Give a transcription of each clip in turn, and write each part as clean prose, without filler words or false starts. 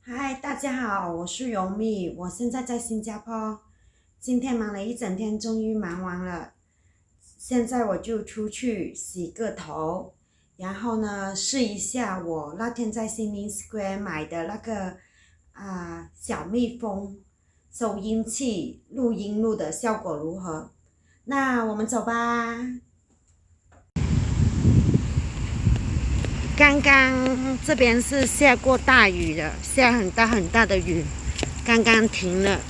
嗨，大家好，我是柔蜜，我现在在新加坡。今天忙了一整天，终于忙完了。现在我就出去洗个头，然后呢试一下我那天在 Sydney Square 买的那个小蜜蜂收音器录音录的效果如何？那我们走吧。刚刚这边是下过大雨的，下很大很大的雨，刚刚停了。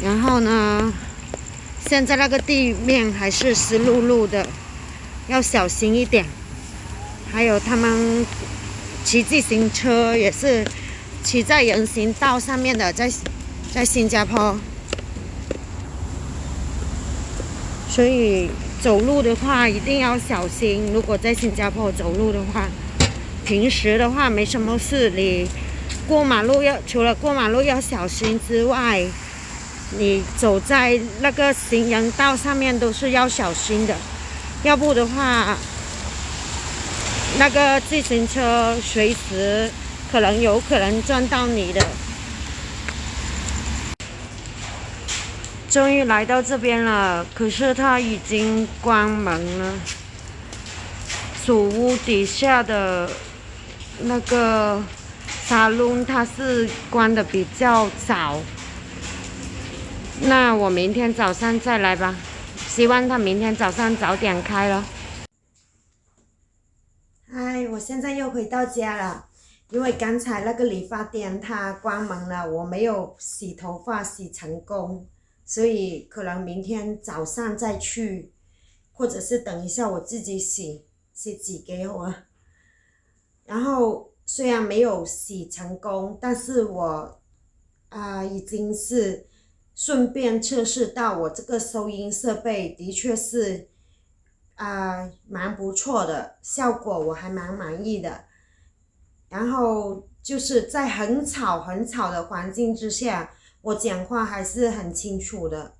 然后呢，现在那个地面还是湿漉漉的，要小心一点。还有他们骑自行车也是骑在人行道上面的，在新加坡，所以走路的话一定要小心。如果在新加坡走路的话，平时的话没什么事，你过马路除了过马路要小心之外，你走在那个行人道上面都是要小心的，要不的话，那个自行车随时有可能撞到你的。终于来到这边了，可是它已经关门了。主屋底下的那个沙龙它是关的比较早。那我明天早上再来吧，希望他明天早上早点开了。嗨，我现在又回到家了，因为刚才那个理发店它关门了，我没有洗头发洗成功，所以可能明天早上再去，或者是等一下我自己洗几给我。然后虽然没有洗成功，但是我已经是顺便测试到我这个收音设备的确是蛮不错的，效果我还蛮满意的。然后就是在很吵很吵的环境之下，我讲话还是很清楚的。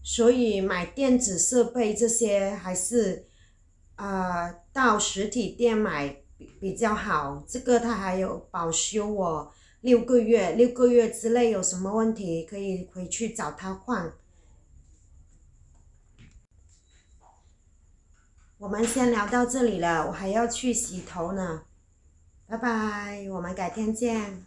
所以买电子设备这些还是到实体店买比较好。这个它还有保修我6个月，6个月之内有什么问题可以回去找他换。我们先聊到这里了，我还要去洗头呢，拜拜，我们改天见。